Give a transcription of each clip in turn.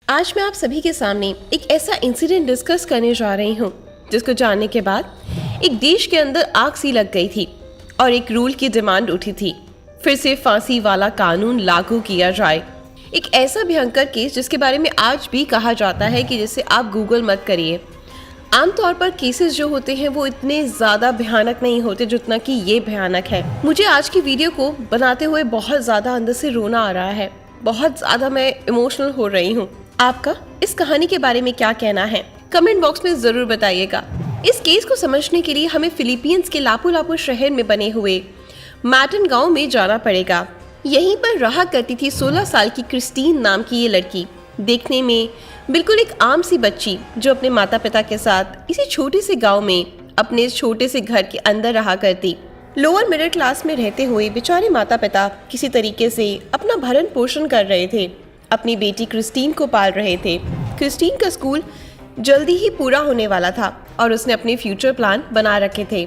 आज मैं आप सभी के सामने एक ऐसा इंसिडेंट डिस्कस करने जा रही हूँ जिसको जानने के बाद एक देश के अंदर आग सी लग गई थी और एक रूल की डिमांड उठी थी, फिर से फांसी वाला कानून लागू किया जाए। एक ऐसा भयंकर केस जिसके बारे में आज भी कहा जाता है कि जिसे आप गूगल मत करिए। आमतौर पर केसेस जो होते हैं वो इतने ज़्यादा भयानक नहीं होते जितना कि ये भयानक है। मुझे आज की वीडियो को बनाते हुए बहुत ज़्यादा अंदर से रोना आ रहा है, बहुत ज़्यादा मैं इमोशनल हो रही हूँ। आपका इस कहानी के बारे में क्या कहना है कमेंट बॉक्स में ज़रूर बताइएगा। इस केस को समझने के लिए हमें फिलीपींस के लापू शहर में बने हुए मैटन गांव में जाना पड़ेगा। यहीं पर रहा करती थी 16 साल की क्रिस्टीन नाम की ये लड़की, देखने में बिल्कुल एक आम सी बच्ची जो अपने माता पिता के साथ इसी छोटे से गांव में अपने इस छोटे से घर के अंदर रहा करती। लोअर मिडिल क्लास में रहते हुए बेचारे माता पिता किसी तरीके से अपना भरण पोषण कर रहे थे, अपनी बेटी क्रिस्टीन को पाल रहे थे। क्रिस्टीन का स्कूल जल्दी ही पूरा होने वाला था और उसने अपने फ्यूचर प्लान बना रखे थे।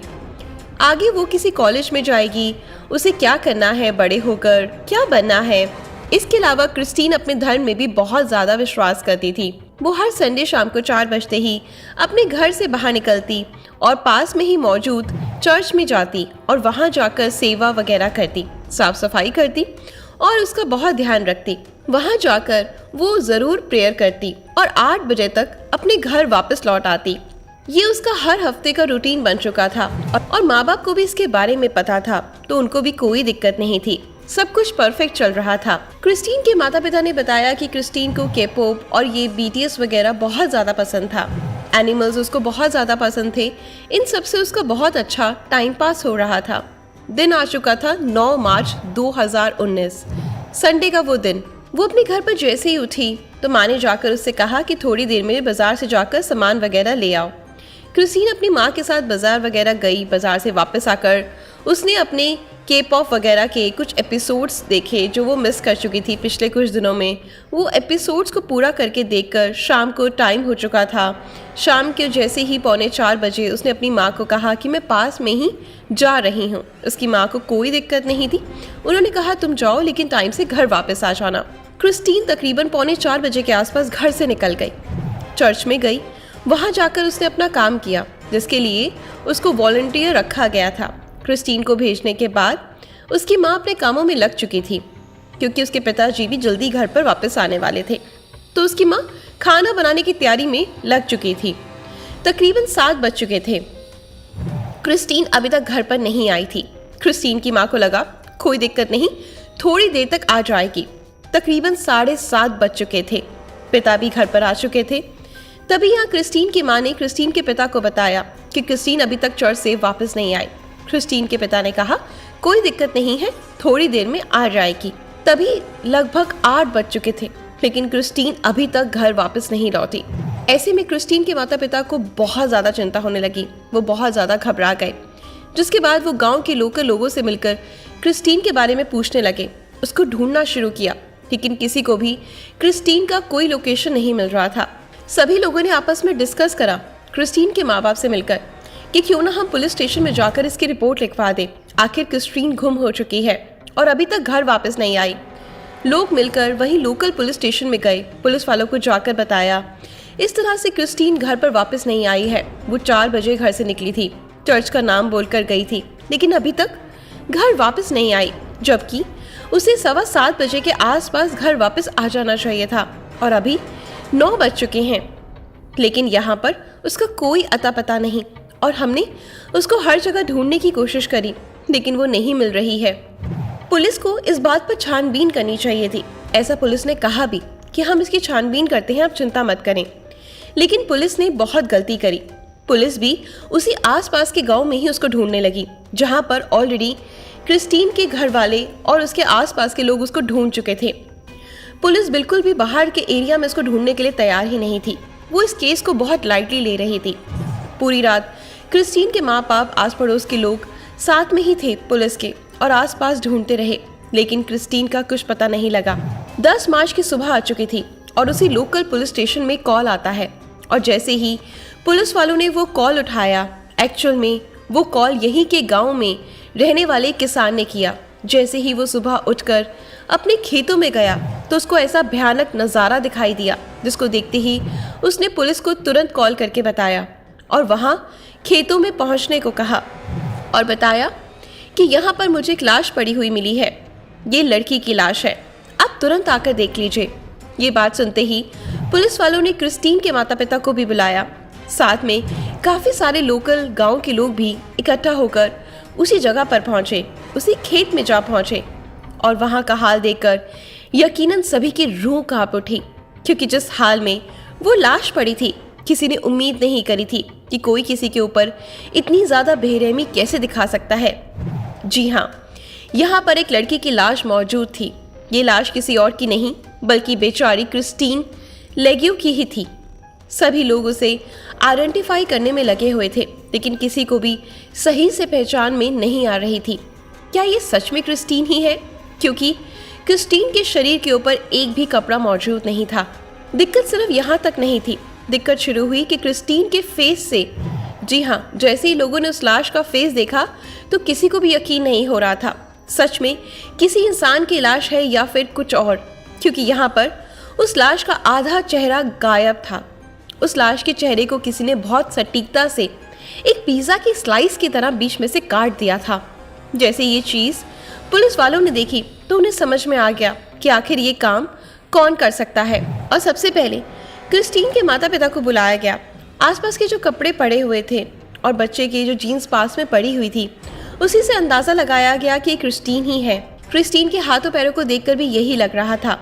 आगे वो किसी कॉलेज में जाएगी, उसे क्या करना है, बड़े होकर क्या बनना है। इसके अलावा क्रिस्टीन अपने धर्म में भी बहुत ज़्यादा विश्वास करती थी। वो हर संडे शाम को 4 बजते ही अपने घर से बाहर निकलती और पास में ही मौजूद चर्च में जाती और वहाँ जाकर सेवा वगैरह करती, साफ सफाई करती और उसका बहुत ध्यान रखती। वहाँ जाकर वो ज़रूर प्रेयर करती और 8 बजे तक अपने घर वापस लौट आती। ये उसका हर हफ्ते का रूटीन बन चुका था और माँ बाप को भी इसके बारे में पता था, तो उनको भी कोई दिक्कत नहीं थी, सब कुछ परफेक्ट चल रहा था। क्रिस्टीन के माता पिता ने बताया कि क्रिस्टीन को के-पॉप और ये BTS वगैरह बहुत ज़्यादा पसंद था। एनिमल्स उसको बहुत ज़्यादा पसंद थे। इन सब से उसका बहुत अच्छा टाइम पास हो रहा था। दिन आ चुका था 9 मार्च 2019, संडे का वो दिन। वो अपने घर पर जैसे ही उठी तो माँ ने जाकर उससे कहा कि थोड़ी देर में बाजार से जाकर सामान वगैरह ले आओ। क्रिस्टीन अपनी माँ के साथ बाजार वगैरह गई। बाजार से वापस आकर उसने अपने के-पॉप वगैरह के कुछ एपिसोड्स देखे जो वो मिस कर चुकी थी पिछले कुछ दिनों में। वो एपिसोड्स को पूरा करके देखकर शाम को टाइम हो चुका था। शाम के जैसे ही 3:45 बजे उसने अपनी माँ को कहा कि मैं पास में ही जा रही हूँ। उसकी माँ को कोई दिक्कत नहीं थी। उन्होंने कहा तुम जाओ लेकिन टाइम से घर वापस आ जाना। क्रिस्टीन तकरीबन 3:45 बजे के आसपास घर से निकल गई, चर्च में गई। वहाँ जाकर उसने अपना काम किया जिसके लिए उसको वॉलंटियर रखा गया था। क्रिस्टीन को भेजने के बाद उसकी माँ अपने कामों में लग चुकी थी क्योंकि उसके पिताजी भी जल्दी घर पर वापस आने वाले थे, तो उसकी माँ खाना बनाने की तैयारी में लग चुकी थी। तकरीबन 7 बज चुके थे। क्रिस्टीन अभी तक घर पर नहीं आई थी। क्रिस्टीन की माँ को लगा कोई दिक्कत नहीं, थोड़ी देर तक आ जाएगी। तकरीबन 7:30 बज चुके थे। पिता भी घर पर आ चुके थे। तभी यहाँ क्रिस्टीन की माँ ने क्रिस्टीन के पिता को बताया कि क्रिस्टीन अभी तक चर्च से वापस नहीं आई। क्रिस्टीन के पिता ने कहा कोई दिक्कत नहीं है, थोड़ी देर में आ जाएगी। तभी लगभग 8 बज चुके थे लेकिन क्रिस्टीन अभी तक घर वापस नहीं लौटी। ऐसे में क्रिस्टीन के माता पिता को बहुत ज़्यादा चिंता होने लगी। वो बहुत ज़्यादा घबरा गए, जिसके बाद वो गांव के लोकल लोगों से मिलकर क्रिस्टीन के बारे में पूछने लगे। उसको ढूंढना शुरू किया लेकिन किसी को भी क्रिस्टीन का कोई लोकेशन नहीं मिल रहा था। सभी लोगों ने आपस में डिस्कस करा क्रिस्टीन के माँ बाप से मिलकर कि क्यों ना हम पुलिस स्टेशन में जाकर इसकी रिपोर्ट लिखवा दें। आखिर क्रिस्टीन गुम हो चुकी है और अभी तक घर वापस नहीं आई। लोग मिलकर वहीं लोकल पुलिस स्टेशन में गए, पुलिस वालों को जाकर बताया इस तरह से क्रिस्टीन घर पर वापस नहीं आई है। वो 4 बजे घर से निकली थी, चर्च का नाम बोलकर गई थी लेकिन अभी तक घर वापस नहीं आई, जबकि उसे 7:15 बजे के आसपास घर वापस आ जाना चाहिए था और अभी 9 बज चुके हैं। लेकिन यहाँ पर उसका कोई अता पता नहीं और हमने उसको हर जगह ढूंढने की कोशिश करी लेकिन वो नहीं मिल रही है। पुलिस को इस बात पर छानबीन करनी चाहिए थी। ऐसा पुलिस ने कहा भी कि हम इसकी छानबीन करते हैं, आप चिंता मत करें। लेकिन पुलिस ने बहुत गलती करी। पुलिस भी उसी आसपास के गांव में ही उसको ढूंढने लगी जहां पर ऑलरेडी क्रिस्टीन के घर वाले और उसके आसपास के लोग उसको ढूंढ चुके थे। पुलिस बिल्कुल भी बाहर के एरिया में उसको ढूंढने के लिए तैयार ही नहीं थी। वो इस केस को बहुत लाइटली ले रही थी। पूरी रात क्रिस्टीन के माँ बाप, आस पड़ोस के लोग साथ में ही थे पुलिस के और आसपास ढूंढते रहे लेकिन क्रिस्टीन का कुछ पता नहीं लगा। 10 मार्च की सुबह आ चुकी थी और उसी लोकल पुलिस स्टेशन में कॉल आता है और जैसे ही पुलिस वालों ने वो कॉल उठाया, एक्चुअल में वो कॉल यहीं के गांव में रहने वाले किसान ने किया। जैसे ही वो सुबह उठकर अपने खेतों में गया तो उसको ऐसा भयानक नज़ारा दिखाई दिया जिसको देखते ही उसने पुलिस को तुरंत कॉल करके बताया और वहाँ खेतों में पहुँचने को कहा और बताया कि यहाँ पर मुझे एक लाश पड़ी हुई मिली है, ये लड़की की लाश है, आप तुरंत आकर देख लीजिए। ये बात सुनते ही पुलिस वालों ने क्रिस्टीन के माता पिता को भी बुलाया। साथ में काफ़ी सारे लोकल गांव के लोग भी इकट्ठा होकर उसी जगह पर पहुंचे, उसी खेत में जा पहुंचे और वहां का हाल देखकर यकीनन सभी की रूह कांप उठी, क्योंकि जिस हाल में वो लाश पड़ी थी किसी ने उम्मीद नहीं करी थी कि कोई किसी के ऊपर इतनी ज़्यादा बेरहमी कैसे दिखा सकता है। जी हाँ, यहाँ पर एक लड़की की लाश मौजूद थी। ये लाश किसी और की नहीं बल्कि बेचारी क्रिस्टीन लेग्यू की ही थी। सभी लोग उसे आइडेंटिफाई करने में लगे हुए थे, लेकिन किसी को भी सही से पहचान में नहीं आ रही थी। क्या ये सच में क्रिस्टीन ही है? क्योंकि क्रिस्टीन के शरीर के ऊपर एक भी कपड़ा मौजूद नहीं था। दिक्कत सिर्फ यहाँ तक नहीं थी, दिक्कत शुरू हुई कि क्रिस्टीन के फेस से, जी हाँ, जैसे ही लोगों ने उस लाश का फेस देखा तो किसी को भी यकीन नहीं हो रहा था सच में किसी इंसान की लाश है या फिर कुछ और, क्योंकि यहाँ पर उस लाश का आधा चेहरा गायब था। उस लाश के चेहरे को किसी ने बहुत सटीकता से एक पिज़्ज़ा की स्लाइस की तरह बीच में से काट दिया था। जैसे ये चीज़ पुलिस वालों ने देखी तो उन्हें समझ में आ गया कि आखिर ये काम कौन कर सकता है और सबसे पहले क्रिस्टीन के माता पिता को बुलाया गया। आसपास के जो कपड़े पड़े हुए थे और बच्चे की जो जीन्स पास में पड़ी हुई थी उसी से अंदाज़ा लगाया गया कि क्रिस्टीन ही है। क्रिस्टीन के हाथों पैरों को देखकर भी यही लग रहा था।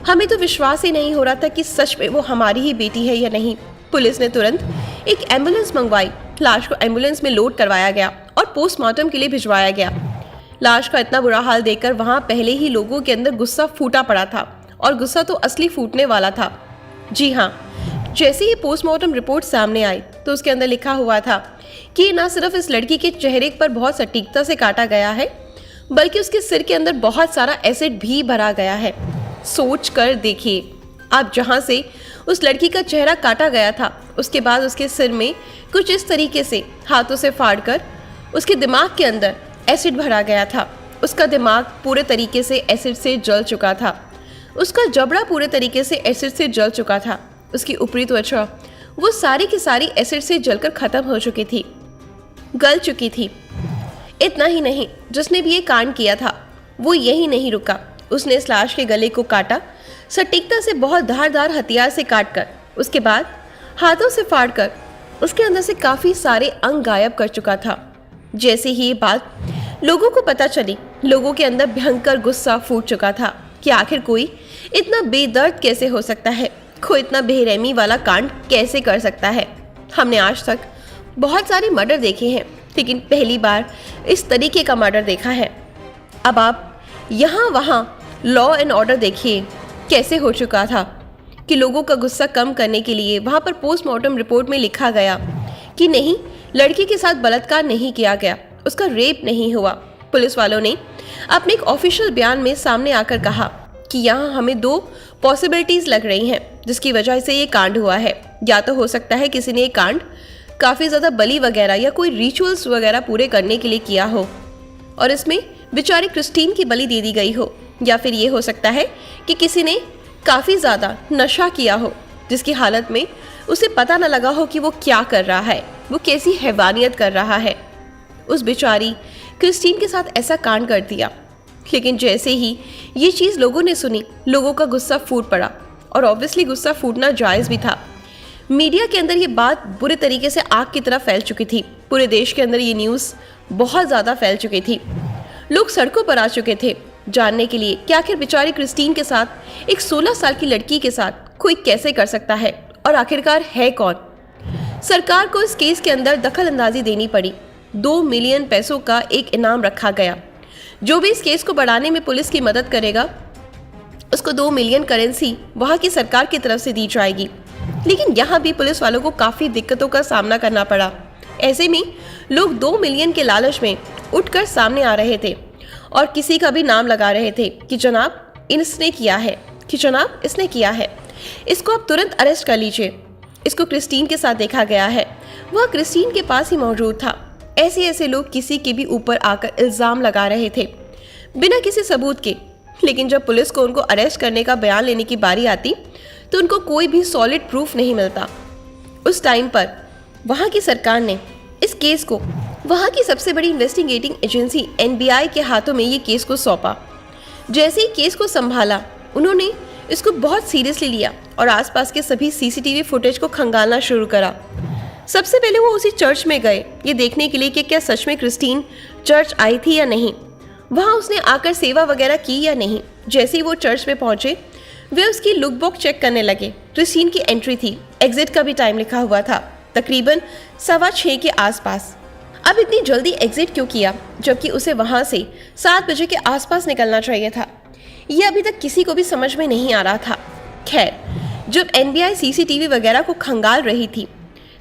हमें तो विश्वास ही नहीं हो रहा था कि सच में वो हमारी ही बेटी है या नहीं। पुलिस ने तुरंत एक एम्बुलेंस मंगवाई, लाश को एम्बुलेंस में लोड करवाया गया और पोस्टमार्टम के लिए भिजवाया गया। लाश का इतना बुरा हाल देखकर वहाँ पहले ही लोगों के अंदर गुस्सा फूटा पड़ा था और गुस्सा तो असली फूटने वाला था। जी हाँ, जैसे ही पोस्टमार्टम रिपोर्ट सामने आई तो उसके अंदर लिखा हुआ था कि न सिर्फ इस लड़की के चेहरे पर बहुत सटीकता से काटा गया है बल्कि उसके सिर के अंदर बहुत सारा एसिड भी भरा गया है। सोच कर देखिए, आप जहाँ से उस लड़की का चेहरा काटा गया था उसके बाद उसके सिर में कुछ इस तरीके से हाथों से फाड़कर उसके दिमाग के अंदर एसिड भरा गया था। उसका दिमाग पूरे तरीके से एसिड से जल चुका था, उसका जबड़ा पूरे तरीके से एसिड से जल चुका था, उसकी ऊपरी त्वचा वो सारी की सारी एसिड से जलकर खत्म हो चुकी थी, गल चुकी थी। इतना ही नहीं, जिसने भी ये कांड किया था वो यही नहीं रुका, उसने इस लाश के गले को काटा, सटीकता से बहुत धारदार हथियार से काटकर, उसके बाद हाथों से फाड़कर उसके अंदर से काफ़ी सारे अंग गायब कर चुका था। जैसे ही ये बात लोगों को पता चली, लोगों के अंदर भयंकर गुस्सा फूट चुका था कि आखिर कोई इतना बेदर्द कैसे हो सकता है, कोई इतना बेरहमी वाला कांड कैसे कर सकता है। हमने आज तक बहुत सारे मर्डर देखे हैं लेकिन पहली बार इस तरीके का मर्डर देखा है। अब आप यहाँ वहाँ लॉ एंड ऑर्डर देखिए कैसे हो चुका था कि लोगों का गुस्सा कम करने के लिए वहाँ पर पोस्टमार्टम रिपोर्ट में लिखा गया कि नहीं, लड़की के साथ बलात्कार नहीं किया गया, उसका रेप नहीं हुआ। पुलिस वालों ने अपने एक ऑफिशियल बयान में सामने आकर कहा कि यहाँ हमें दो पॉसिबिलिटीज़ लग रही हैं जिसकी वजह से ये कांड हुआ है। या तो हो सकता है किसी ने ये कांड काफ़ी ज़्यादा बलि वगैरह या कोई रिचुअल्स वगैरह पूरे करने के लिए किया हो और इसमें बेचारी क्रिस्टीन की बलि दे दी गई हो, या फिर ये हो सकता है कि किसी ने काफ़ी ज़्यादा नशा किया हो जिसकी हालत में उसे पता न लगा हो कि वो क्या कर रहा है, वो कैसी हैवानियत कर रहा है। उस बेचारी क्रिस्टीन के साथ ऐसा कांड कर दिया। लेकिन जैसे ही ये चीज़ लोगों ने सुनी, लोगों का गुस्सा फूट पड़ा और ऑब्वियसली गुस्सा फूटना जायज़ भी था। मीडिया के अंदर ये बात बुरे तरीके से आग की तरह फैल चुकी थी। पूरे देश के अंदर ये न्यूज़ बहुत ज़्यादा फैल चुकी थी। लोग सड़कों पर आ चुके थे जानने के लिए कि आखिर बेचारी क्रिस्टीन के साथ एक 16 साल की लड़की के साथ कोई कैसे कर सकता है और आखिरकार है कौन। सरकार को इस केस के अंदर दखल अंदाजी देनी पड़ी। 2 मिलियन पैसों का एक इनाम रखा गया। जो भी इस केस को बढ़ाने में पुलिस की मदद करेगा उसको 2 मिलियन करेंसी वहाँ की सरकार की तरफ से दी जाएगी। लेकिन यहाँ भी पुलिस वालों को काफ़ी दिक्कतों का सामना करना पड़ा। ऐसे में लोग 2 मिलियन के लालच में उठकर सामने आ रहे थे और किसी का भी नाम लगा रहे थे कि जनाब इसने किया है, कि जनाब इसने किया है, इसको आप तुरंत अरेस्ट कर लीजिए। इसको क्रिस्टीन के साथ देखा गया है, वह क्रिस्टीन के पास ही मौजूद था। ऐसे ऐसे लोग किसी के भी ऊपर आकर इल्ज़ाम लगा रहे थे बिना किसी सबूत के। लेकिन जब पुलिस को उनको अरेस्ट करने का बयान लेने की बारी आती तो उनको कोई भी सॉलिड प्रूफ नहीं मिलता। उस टाइम पर वहाँ की सरकार ने इस केस को वहाँ की सबसे बड़ी इन्वेस्टिगेटिंग एजेंसी एनबीआई के हाथों में ये केस को सौंपा। जैसे ही केस को संभाला उन्होंने इसको बहुत सीरियसली लिया और आसपास के सभी सीसीटीवी फुटेज को खंगालना शुरू करा। सबसे पहले वो उसी चर्च में गए ये देखने के लिए कि क्या सच में क्रिस्टीन चर्च आई थी या नहीं, वहाँ उसने आकर सेवा वगैरह की या नहीं। जैसे ही वो चर्च में पहुंचे वे उसकी लुक बुक चेक करने लगे। क्रिस्टीन की एंट्री थी, एग्जिट का भी टाइम लिखा हुआ था, तकरीबन 6:15 के आसपास। अब इतनी जल्दी एग्जिट क्यों किया जबकि उसे वहाँ से 7 बजे के आसपास निकलना चाहिए था, ये अभी तक किसी को भी समझ में नहीं आ रहा था। खैर, जब एनबीआई सीसीटीवी वगैरह को खंगाल रही थी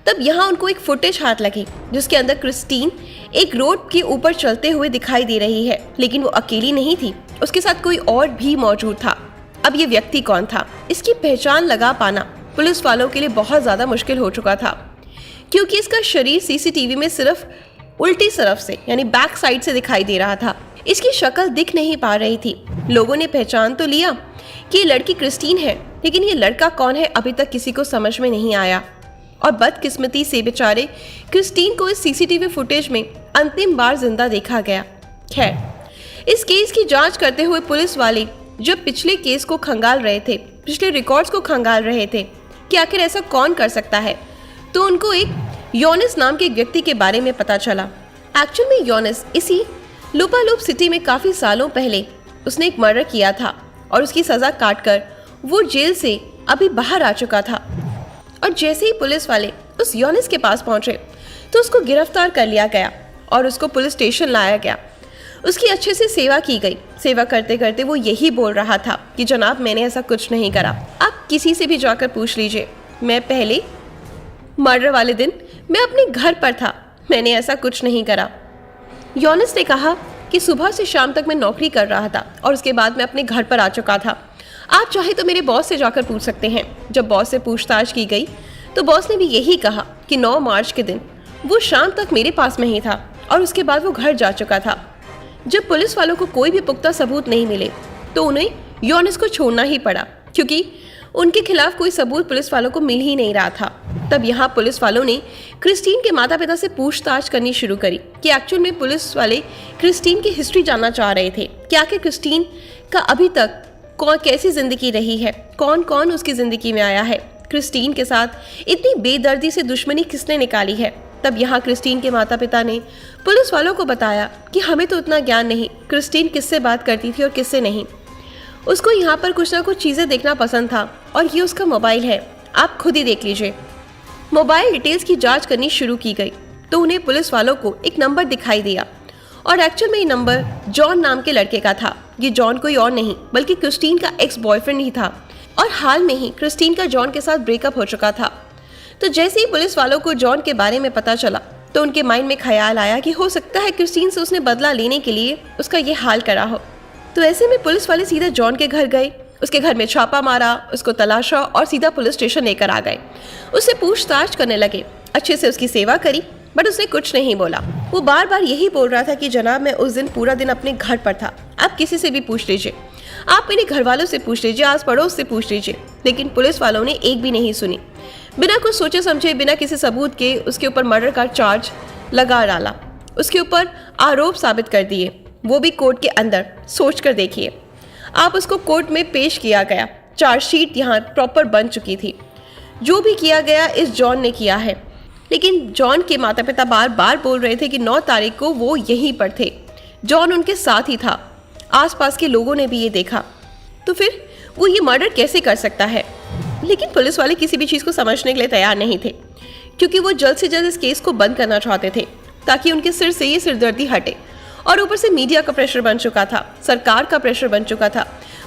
तब यहाँ उनको एक फुटेज हाथ लगी जिसके अंदर क्रिस्टीन एक रोड के ऊपर चलते हुए दिखाई दे रही है, लेकिन वो अकेली नहीं थी, उसके साथ कोई और भी मौजूद था। अब ये व्यक्ति कौन था, इसकी पहचान लगा पाना पुलिस वालों के लिए बहुत ज़्यादा मुश्किल हो चुका था, क्योंकि इसका शरीर सीसीटीवी में सिर्फ उल्टी तरफ से यानी बैक साइड से दिखाई दे रहा था। इसकी शक्ल दिख नहीं पा रही थी। लोगों ने पहचान तो लिया कि ये लड़की क्रिस्टीन है, लेकिन ये लड़का कौन है अभी तक किसी को समझ में नहीं आया। और बदकिस्मती से बेचारे क्रिस्टीन को इस सीसीटीवी फुटेज में अंतिम बार जिंदा देखा गया। खैर, इस केस की जांच करते हुए पुलिस वाले जब पिछले केस को खंगाल रहे थे, पिछले रिकॉर्ड्स को खंगाल रहे थे कि आखिर ऐसा कौन कर सकता है, तो उनको एक योनिस नाम के एक व्यक्ति के बारे में पता चला। एक्चुअल में योनिस इसी लुपालुप सिटी में काफ़ी सालों पहले उसने एक मर्डर किया था और उसकी सज़ा काटकर वो जेल से अभी बाहर आ चुका था। और जैसे ही पुलिस वाले उस योनिस के पास पहुंचे तो उसको गिरफ्तार कर लिया गया और उसको पुलिस स्टेशन लाया गया। उसकी अच्छे से सेवा की गई। सेवा करते करते वो यही बोल रहा था कि जनाब, मैंने ऐसा कुछ नहीं करा, आप किसी से भी जाकर पूछ लीजिए, मैं पहले मर्डर वाले दिन मैं अपने घर पर था, मैंने ऐसा कुछ नहीं करा। योनिस ने कहा कि सुबह से शाम तक मैं नौकरी कर रहा था और उसके बाद मैं अपने घर पर आ चुका था, आप चाहे तो मेरे बॉस से जाकर पूछ सकते हैं। जब बॉस से पूछताछ की गई तो बॉस ने भी यही कहा कि 9 मार्च के दिन वो शाम तक मेरे पास में ही था और उसके बाद वो घर जा चुका था। जब पुलिस वालों को कोई भी पुख्ता सबूत नहीं मिले तो उन्हें योनिस को छोड़ना ही पड़ा, क्योंकि उनके खिलाफ कोई सबूत पुलिस वालों को मिल ही नहीं रहा था। तब यहाँ पुलिस वालों ने क्रिस्टीन के माता पिता से पूछताछ करनी शुरू करी कि एक्चुअल में पुलिस वाले क्रिस्टीन की हिस्ट्री जानना चाह रहे थे कि आखिर क्रिस्टीन का अभी तक कैसी जिंदगी रही है, कौन कौन उसकी जिंदगी में आया है, क्रिस्टीन के साथ इतनी बेदर्दी से दुश्मनी किसने निकाली है। तब यहाँ क्रिस्टीन के माता पिता ने पुलिस वालों को बताया कि हमें तो उतना ज्ञान नहीं, क्रिस्टीन किससे बात करती थी और किससे नहीं, उसको यहाँ पर कुछ ना कुछ चीज़ें देखना पसंद था और ये उसका मोबाइल है, आप खुद ही देख लीजिए। मोबाइल डिटेल्स की जांच करनी शुरू की गई तो उन्हें पुलिस वालों को एक नंबर दिखाई दिया और एक्चुअल में ये नंबर जॉन नाम के लड़के का था। ये जॉन कोई और नहीं बल्कि क्रिस्टीन का एक्स बॉयफ्रेंड ही था और हाल में ही क्रिस्टीन का जॉन के साथ ब्रेकअप हो चुका था। तो जैसे ही पुलिस वालों को जॉन के बारे में पता चला तो उनके माइंड में ख्याल आया कि हो सकता है क्रिस्टीन से उसने बदला लेने के लिए उसका ये हाल करा हो। तो ऐसे में पुलिस वाले सीधा जॉन के घर गए, उसके घर में छापा मारा, उसको तलाशा और सीधा पुलिस स्टेशन लेकर आ गए। उससे पूछताछ करने लगे, अच्छे से उसकी सेवा करी, बट उसने कुछ नहीं बोला। वो बार बार यही बोल रहा था कि जनाब, मैं उस दिन पूरा दिन अपने घर पर था, आप किसी से भी पूछ लीजिए, आप मेरे घर वालों से पूछ लीजिए, आस पड़ोस से पूछ लीजिए। लेकिन पुलिस वालों ने एक भी नहीं सुनी। बिना कुछ सोचे समझे, बिना किसी सबूत के उसके ऊपर मर्डर का चार्ज लगा डाला, उसके ऊपर आरोप साबित कर दिए, वो भी कोर्ट के अंदर। सोच कर देखिए आप, उसको कोर्ट में पेश किया गया, चार्जशीट यहाँ प्रॉपर बन चुकी थी। जो भी किया गया इस जॉन ने किया है। लेकिन जॉन के माता पिता बार बार बोल रहे थे कि 9 तारीख को वो यहीं पर थे, जॉन उनके साथ ही था, आसपास के लोगों ने भी ये देखा। तो फिर वो ये मर्डर कैसे कर सकता है? लेकिन पुलिस वाले किसी भी चीज़ को समझने के लिए तैयार नहीं थे, क्योंकि वो जल्द से जल्द इस केस को बंद करना चाहते थे ताकि उनके सिर से ये सिरदर्दी हटे। और ऊपर से मीडिया का प्रेशर बन चुका था, सरकार का प्रेशर बन चुका था।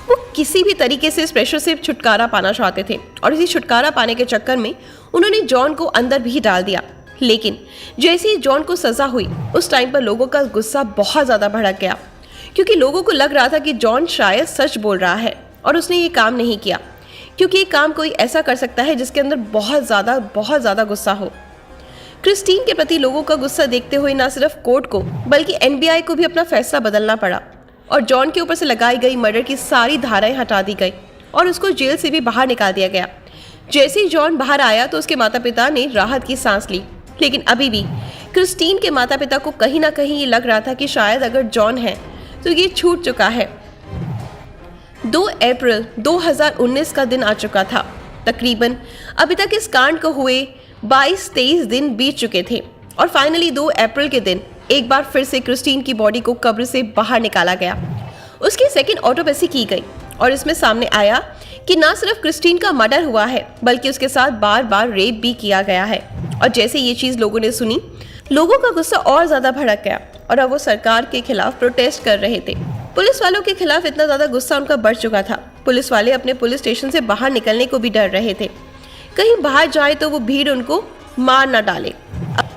वो किसी भी तरीके से इस प्रेशर से छुटकारा पाना चाहते थे और इसी छुटकारा पाने के चक्कर में उन्होंने जॉन को अंदर भी डाल दिया। लेकिन जैसे ही जॉन को सज़ा हुई उस टाइम पर लोगों का गुस्सा बहुत ज़्यादा भड़क गया, क्योंकि लोगों को लग रहा था कि जॉन शायद सच बोल रहा है और उसने ये काम नहीं किया, क्योंकि ये काम कोई ऐसा कर सकता है जिसके अंदर बहुत ज़्यादा गुस्सा हो। क्रिस्टीन के प्रति लोगों का गुस्सा देखते हुए ना सिर्फ कोर्ट को बल्कि एनबीआई को भी अपना फैसला बदलना पड़ा और जॉन के ऊपर से लगाई गई मर्डर की सारी धाराएं हटा दी गई और उसको जेल से भी बाहर निकाल दिया गया। जैसे ही जॉन बाहर आया तो उसके माता पिता ने राहत की सांस ली, लेकिन अभी भी क्रिस्टीन के माता पिता को कहीं ना कहीं ये लग रहा था कि शायद अगर जॉन है तो ये छूट चुका है। 2 अप्रैल 2019 का दिन आ चुका था। तकरीबन अभी तक इस कांड को हुए 22-23 दिन बीत चुके थे और फाइनली 2 अप्रैल के दिन एक बार फिर से क्रिस्टीन की बॉडी को कब्र से बाहर निकाला गया। उसकी सेकंड ऑटोप्सी की गई और इसमें सामने आया कि ना सिर्फ क्रिस्टीन का मर्डर हुआ है बल्कि उसके साथ बार बार रेप भी किया गया है। और जैसे ये चीज़ लोगों ने सुनी, लोगों का गुस्सा और ज़्यादा भड़क गया और अब वो सरकार के खिलाफ प्रोटेस्ट कर रहे थे। पुलिस वालों के खिलाफ इतना ज़्यादा गुस्सा उनका बढ़ चुका था, पुलिस वाले अपने पुलिस स्टेशन से बाहर निकलने को भी डर रहे थे, कहीं बाहर जाए तो वो भीड़ उनको मार ना डाले।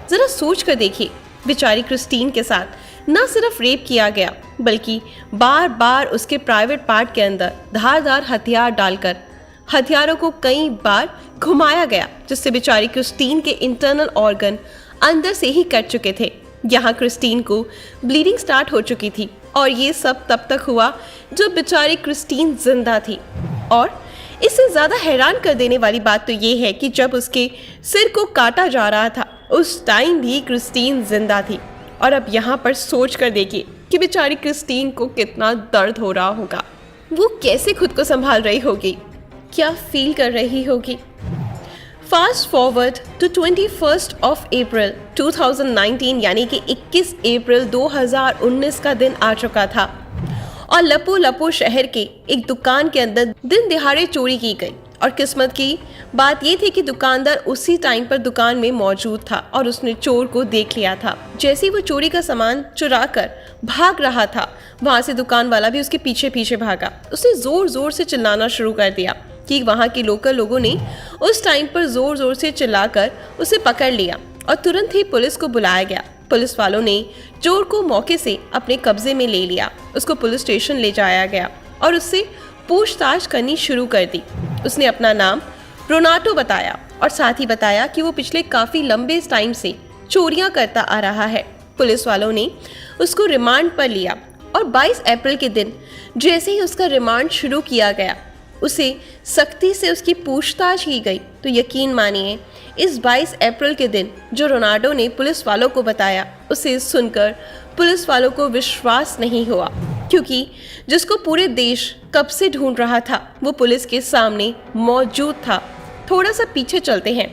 ज़रा सोच कर देखिए, बेचारी क्रिस्टीन के साथ न सिर्फ रेप किया गया बल्कि बार बार उसके प्राइवेट पार्ट के अंदर धारदार हथियार डालकर हथियारों को कई बार घुमाया गया, जिससे बेचारी क्रिस्टीन के इंटरनल ऑर्गन अंदर से ही कट चुके थे। यहाँ क्रिस्टीन को ब्लीडिंग स्टार्ट हो चुकी थी और ये सब तब तक हुआ जब बेचारी क्रिस्टीन जिंदा थी। और इससे ज़्यादा हैरान कर देने वाली बात तो ये है कि जब उसके सिर को काटा जा रहा था उस टाइम भी क्रिस्टीन जिंदा थी। और अब यहाँ पर सोच कर देखिए कि बेचारी क्रिस्टीन को कितना दर्द हो रहा होगा, वो कैसे खुद को संभाल रही होगी, क्या फील कर रही होगी। फास्ट फॉरवर्ड टू 21 अप्रैल 2019 यानी कि 21 अप्रैल 2019 का दिन आ चुका था और लपो लपो शहर के एक दुकान के अंदर दिन दिहाड़े चोरी की गई। और किस्मत की बात ये थी कि दुकानदार उसी टाइम पर दुकान में मौजूद था और उसने चोर को देख लिया था। जैसे ही वो चोरी का सामान चुरा कर भाग रहा था, वहाँ से दुकान वाला भी उसके पीछे पीछे भागा। उसने जोर जोर से चिल्लाना शुरू कर दिया कि वहाँ के लोकल लोगों ने उस टाइम पर जोर जोर से चिल्लाकर उसे पकड़ लिया और तुरंत ही पुलिस को बुलाया गया। पुलिस वालों ने चोर को मौके से अपने कब्जे में ले लिया, उसको पुलिस स्टेशन ले जाया गया और उससे पूछताछ करनी शुरू कर दी। उसने अपना नाम रोनाटो बताया और साथ ही बताया कि वो पिछले काफ़ी लंबे टाइम से चोरियां करता आ रहा है। पुलिस वालों ने उसको रिमांड पर लिया और 22 अप्रैल के दिन जैसे ही उसका रिमांड शुरू किया गया, उसे सख्ती से उसकी पूछताछ की गई। तो यकीन मानिए, इस 22 अप्रैल के दिन जो रोनाल्डो ने पुलिस वालों को बताया, उसे सुनकर पुलिस वालों को विश्वास नहीं हुआ, क्योंकि जिसको पूरे देश कब से ढूंढ रहा था वो पुलिस के सामने मौजूद था। थोड़ा सा पीछे चलते हैं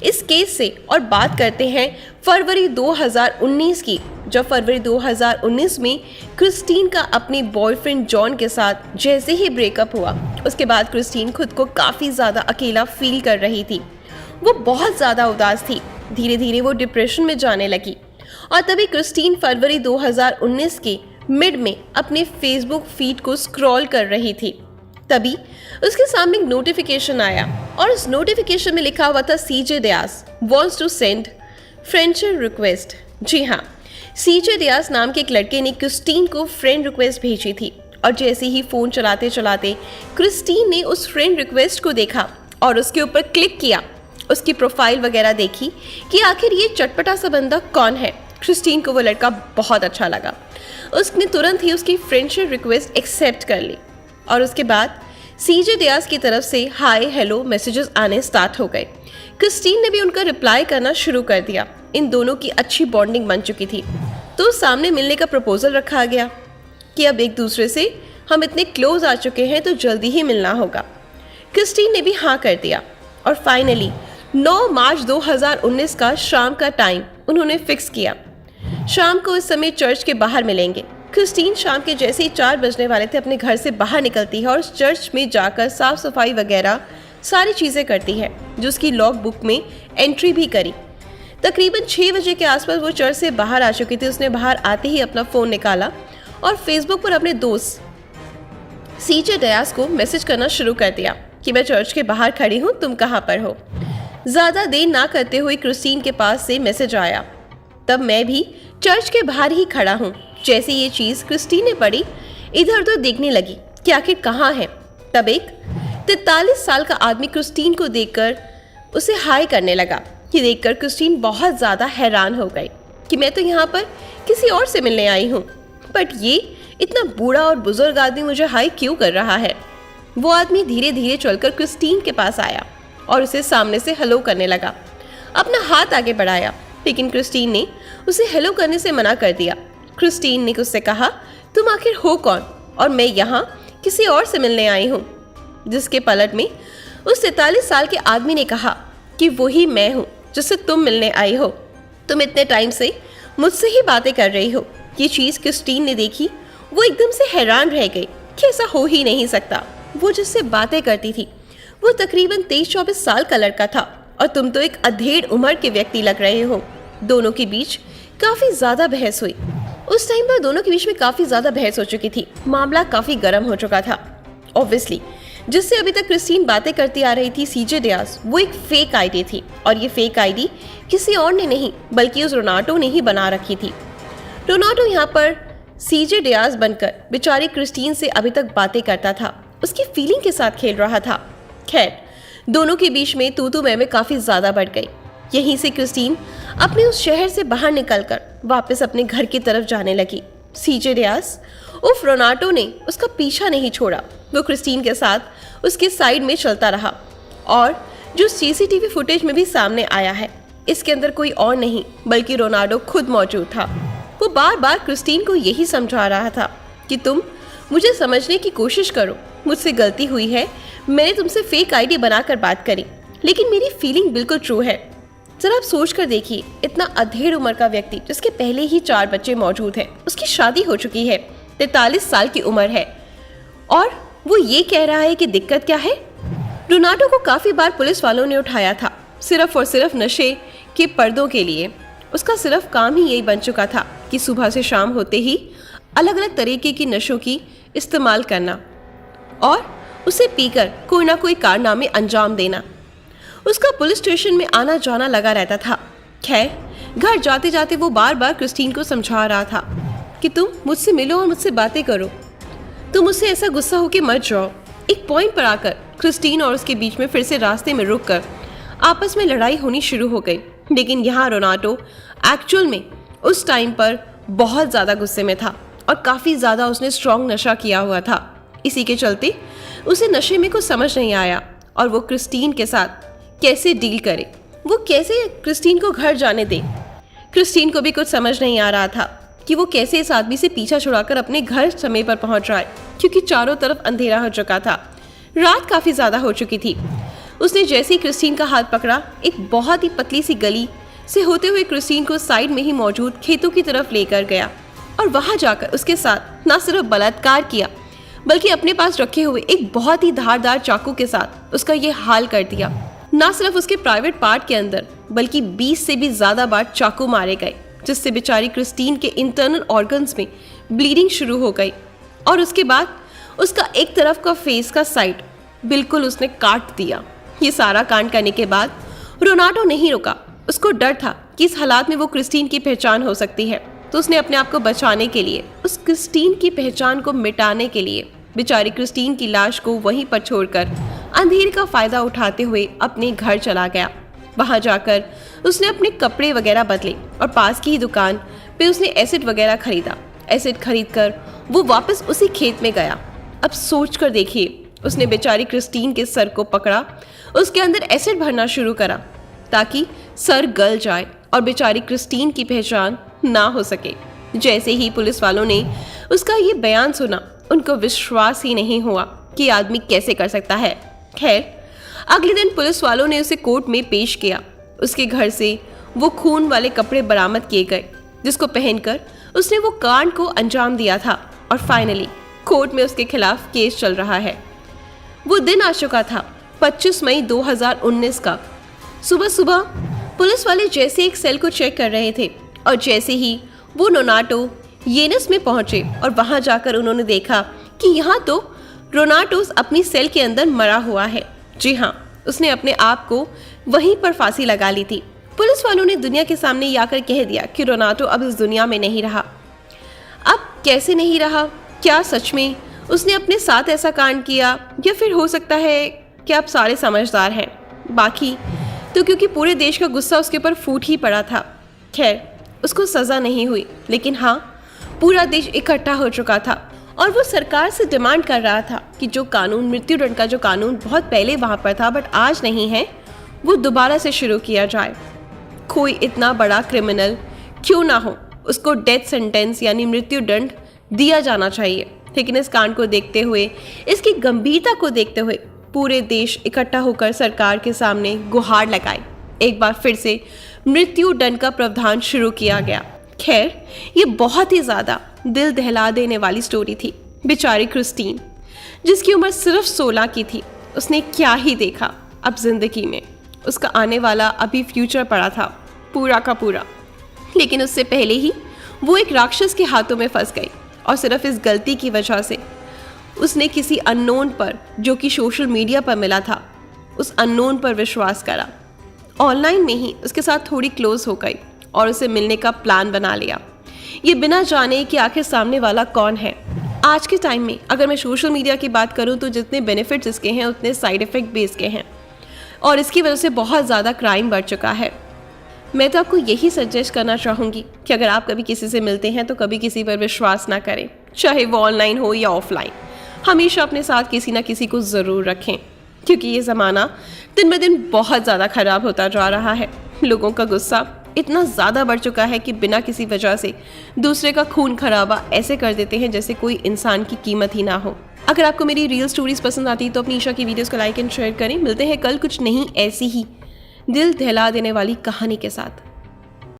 इस केस से और बात करते हैं फरवरी 2019 की, जब फरवरी 2019 में क्रिस्टीन का अपने बॉयफ्रेंड जॉन के साथ जैसे ही ब्रेकअप हुआ, उसके बाद क्रिस्टीन खुद को काफ़ी ज़्यादा अकेला फील कर रही थी। वो बहुत ज़्यादा उदास थी, धीरे धीरे वो डिप्रेशन में जाने लगी। और तभी क्रिस्टीन फरवरी 2019 के मिड में अपने फेसबुक फीड को स्क्रॉल कर रही थी। तभी उसके सामने एक नोटिफिकेशन आया और उस नोटिफिकेशन में लिखा हुआ था CJ Dias wants to send friendship request. जी हाँ, सीजे दियास नाम के एक लड़के ने क्रिस्टीन को फ्रेंड रिक्वेस्ट भेजी थी और जैसे ही फ़ोन चलाते चलाते क्रिस्टीन ने उस फ्रेंड रिक्वेस्ट को देखा और उसके ऊपर क्लिक किया, उसकी प्रोफाइल वगैरह देखी कि आखिर ये चटपटा सा बंदा कौन है। क्रिस्टीन को वो लड़का बहुत अच्छा लगा, उसने तुरंत ही उसकी फ्रेंडशिप रिक्वेस्ट एक्सेप्ट कर ली और उसके बाद सीजे दियास की तरफ से हाय हेलो मैसेजेस आने स्टार्ट हो गए। क्रिस्टीन ने भी उनका रिप्लाई करना शुरू कर दिया। इन दोनों की अच्छी बॉन्डिंग बन चुकी थी, तो सामने मिलने का प्रपोजल रखा गया कि अब एक दूसरे से हम इतने क्लोज आ चुके हैं तो जल्दी ही मिलना होगा। क्रिस्टीन ने भी हाँ कर दिया और फाइनली 9 मार्च 2019 का शाम का टाइम उन्होंने फिक्स किया। शाम को इस समय चर्च के बाहर मिलेंगे। क्रिस्टीन शाम के जैसे ही 4 बजने वाले थे अपने घर से बाहर निकलती है और चर्च में जाकर साफ सफाई वगैरह सारी चीज़ें करती है, जो उसकी लॉग बुक में एंट्री भी करी। तकरीबन 6 बजे के आसपास वो चर्च से बाहर आ चुकी थी। उसने बाहर आते ही अपना फ़ोन निकाला और फेसबुक पर अपने दोस्त सीजे दियास को मैसेज करना शुरू कर दिया कि मैं चर्च के बाहर खड़ी हूँ, तुम कहाँ पर हो। ज़्यादा देर ना करते हुए क्रिस्टीन के पास से मैसेज आया, तब मैं भी चर्च के बाहर ही खड़ा हूँ। जैसे ये चीज़ क्रिस्टीन ने पढ़ी, इधर उधर देखने लगी कि आखिर कहाँ है। तब एक 43 साल का आदमी क्रिस्टीन को देखकर उसे हाय करने लगा। ये देखकर क्रिस्टीन बहुत ज़्यादा हैरान हो गई कि मैं तो यहाँ पर किसी और से मिलने आई हूँ, बट ये इतना बूढ़ा और बुजुर्ग आदमी मुझे हाई क्यों कर रहा है। वो आदमी धीरे धीरे चलकर क्रिस्टीन के पास आया और उसे सामने से हेलो करने लगा। अपना हाथ आगे बढ़ाया, लेकिन क्रिस्टीन ने उसे हेलो करने से मना कर दिया। क्रिस्टीन ने उससे कहा, तुम आखिर हो कौन? और मैं यहाँ किसी और से मिलने आई हूँ। जिसके पलट में उस 43 साल के आदमी ने कहा कि वही मैं हूँ जिससे तुम मिलने आई हो। तुम इतने टाइम से मुझसे ही बातें कर रही हो। ये चीज़ क्रिस्टीन ने देखी, वो एकदम से हैरान रह गई कि ऐसा हो ही नहीं सकता। वो जिससे बातें करती थी वो तकरीबन 23-24 साल का लड़का था और तुम तो एक अधेड़ उम्र के व्यक्ति लग रहे हो। दोनों के बीच काफी ज्यादा बहस हुई। उस टाइम पर दोनों के बीच में काफी ज्यादा बहस हो चुकी थी। मामला काफी गर्म हो चुका था। ऑब्वियसली जिससे अभी तक क्रिस्टीन बातें करती आ रही थी, सीजे डियाज, वो एक फेक आईडी थी और ये फेक आईडी किसी और ने नहीं बल्कि उस रोनाटो ने ही बना रखी थी। रोनाटो यहाँ पर सीजे डियाज बनकर बेचारी क्रिस्टीन से अभी तक बातें करता था, उसकी फीलिंग के साथ खेल रहा था। खैर, दोनों के बीच में तू मैं काफी ज्यादा बढ़ गई। यहीं से क्रिस्टीन अपने उस शहर से बाहर निकलकर वापस अपने घर की तरफ जाने लगी। सीजे डियाज उफ रोनाटो ने उसका पीछा नहीं छोड़ा। वो क्रिस्टीन के साथ उसके साइड में चलता रहा और जो सीसीटीवी फुटेज में भी सामने आया है, इसके अंदर कोई और नहीं बल्कि रोनाल्डो खुद मौजूद था। वो बार बार क्रिस्टीन को यही समझा रहा था कि तुम मुझे समझने की कोशिश करो, मुझसे गलती हुई है, मैंने तुमसे फेक आईडी बनाकर बात करी, लेकिन मेरी फीलिंग बिल्कुल ट्रू है। जरा आप सोच कर देखिए, इतना अधेड़ उम्र का व्यक्ति जिसके पहले ही 4 बच्चे मौजूद हैं, उसकी शादी हो चुकी है, 43 साल की उम्र है और वो ये कह रहा है कि दिक्कत क्या है। रोनाल्डो को काफी बार पुलिस वालों ने उठाया था, सिर्फ और सिर्फ नशे के पर्दों के लिए। उसका सिर्फ काम ही यही बन चुका था कि सुबह से शाम होते ही अलग अलग तरीके की नशों की इस्तेमाल करना और उसे पीकर कोई ना कोई कारनामे अंजाम देना। उसका पुलिस स्टेशन में आना जाना लगा रहता था। खैर, घर जाते जाते वो बार बार क्रिस्टीन को समझा रहा था कि तुम मुझसे मिलो और मुझसे बातें करो, तुम मुझसे ऐसा गुस्सा होके मत जाओ। एक पॉइंट पर आकर क्रिस्टीन और उसके बीच में फिर से रास्ते में रुककर आपस में लड़ाई होनी शुरू हो गई। लेकिन यहाँ रोनाल्डो एक्चुअल में उस टाइम पर बहुत ज़्यादा गुस्से में था और काफ़ी ज़्यादा उसने स्ट्रॉन्ग नशा किया हुआ था। इसी के चलते उसे नशे में कुछ समझ नहीं आया और वो क्रिस्टीन के साथ कैसे डील करे, वो कैसे क्रिस्टीन को घर जाने दे। क्रिस्टीन को भी कुछ समझ नहीं आ रहा था कि वो कैसे इस आदमी से पीछा छुड़ाकर अपने घर समय पर पहुंच रहा है, क्योंकि चारों तरफ अंधेरा हो चुका था, रात काफ़ी ज़्यादा हो चुकी थी। उसने जैसे ही क्रिस्टीन का हाथ पकड़ा, एक बहुत ही पतली सी गली से होते हुए क्रिस्टीन को साइड में ही मौजूद खेतों की तरफ लेकर गया और वहां जाकर उसके साथ न सिर्फ बलात्कार किया बल्कि अपने पास रखे हुए एक बहुत ही धारदार चाकू के साथ उसका ये हाल कर दिया। न सिर्फ उसके प्राइवेट पार्ट के अंदर बल्कि 20 से भी ज़्यादा बार चाकू मारे गए, जिससे बेचारी क्रिस्टीन के इंटरनल ऑर्गन्स में ब्लीडिंग शुरू हो गई और उसके बाद उसका एक तरफ का फेस का साइड बिल्कुल उसने काट दिया। ये सारा कांड करने के बाद रोनाल्डो नहीं रुका। उसको डर था कि इस हालात में वो क्रिस्टीन की पहचान हो सकती है, तो उसने अपने आप को बचाने के लिए, उस क्रिस्टीन की पहचान को मिटाने के लिए बेचारी क्रिस्टीन की लाश को वहीं पर छोड़कर अंधेरे का फायदा उठाते हुए अपने घर चला गया। वहां जाकर उसने अपने कपड़े वगैरह बदले और पास की ही दुकान पे उसने एसिड वगैरह खरीदा। एसिड खरीद कर वो वापस उसी खेत में गया। अब सोच कर देखिए, उसने बेचारी क्रिस्टीन के सर को पकड़ा, उसके अंदर एसिड भरना शुरू करा ताकि सर गल जाए और बेचारी क्रिस्टीन की पहचान ना हो सके। जैसे ही पुलिस वालों ने उसका ये बयान सुना, उनको विश्वास ही नहीं हुआ कि आदमी कैसे कर सकता है। खैर, अगले दिन पुलिस वालों ने उसे कोर्ट में पेश किया। उसके घर से वो खून वाले कपड़े बरामद किए गए जिसको पहनकर उसने वो कांड को अंजाम दिया था और फाइनली कोर्ट में उसके खिलाफ केस चल रहा है। वो दिन आ चुका था 25 मई 2019 का। सुबह सुबह पुलिस वाले जैसे एक सेल को चेक कर रहे थे और जैसे ही वो रोनाल्डो येनस में पहुंचे और वहां जाकर उन्होंने देखा कि यहाँ तो रोनाल्डो अपनी सेल के अंदर मरा हुआ है। जी हाँ, उसने अपने आप को वहीं पर फांसी लगा ली थी। पुलिस वालों ने दुनिया के सामने ये आकर कह दिया कि रोनाल्डो अब इस दुनिया में नहीं रहा। अब कैसे नहीं रहा? क्या सच में उसने अपने साथ ऐसा कांड किया, या फिर हो सकता है कि आप सारे समझदार हैं, बाकी तो क्योंकि पूरे देश का गुस्सा उसके ऊपर फूट ही पड़ा था। खैर, उसको सज़ा नहीं हुई, लेकिन हाँ, पूरा देश इकट्ठा हो चुका था और वो सरकार से डिमांड कर रहा था कि जो कानून, मृत्युदंड का जो कानून बहुत पहले वहाँ पर था बट आज नहीं है, वो दोबारा से शुरू किया जाए। कोई इतना बड़ा क्रिमिनल क्यों ना हो, उसको डेथ सेंटेंस यानी मृत्युदंड दिया जाना चाहिए। लेकिन इस कांड को देखते हुए, इसकी गंभीरता को देखते हुए पूरे देश इकट्ठा होकर सरकार के सामने गुहार लगाई। एक बार फिर से मृत्युदंड का प्रावधान शुरू किया गया। खैर, ये बहुत ही ज़्यादा दिल दहला देने वाली स्टोरी थी। बेचारी क्रिस्टीन, जिसकी उम्र सिर्फ 16 की थी, उसने क्या ही देखा अब जिंदगी में। उसका आने वाला अभी फ्यूचर पड़ा था पूरा का पूरा, लेकिन उससे पहले ही वो एक राक्षस के हाथों में फंस गई और सिर्फ इस गलती की वजह से उसने किसी अननोन पर, जो कि सोशल मीडिया पर मिला था, उस अननोन पर विश्वास करा। ऑनलाइन में ही उसके साथ थोड़ी क्लोज हो गई और उसे मिलने का प्लान बना लिया, ये बिना जाने कि आखिर सामने वाला कौन है। आज के टाइम में अगर मैं सोशल मीडिया की बात करूं तो जितने बेनिफिट्स इसके हैं उतने साइड इफ़ेक्ट भी इसके हैं और इसकी वजह से बहुत ज़्यादा क्राइम बढ़ चुका है। मैं तो आपको यही सजेस्ट करना चाहूँगी कि अगर आप कभी किसी से मिलते हैं तो कभी किसी पर विश्वास ना करें, चाहे वो ऑनलाइन हो या ऑफलाइन। हमेशा अपने साथ किसी ना किसी को ज़रूर रखें, क्योंकि ये ज़माना दिन ब दिन बहुत ज़्यादा ख़राब होता जा रहा है। लोगों का गुस्सा इतना ज़्यादा बढ़ चुका है कि बिना किसी वजह से दूसरे का खून खराबा ऐसे कर देते हैं जैसे कोई इंसान की कीमत ही ना हो। अगर आपको मेरी रियल स्टोरीज पसंद आती तो अपनी ईशा की वीडियोस को लाइक एंड शेयर करें। मिलते हैं कल कुछ नहीं ऐसी ही दिल दहला देने वाली कहानी के साथ।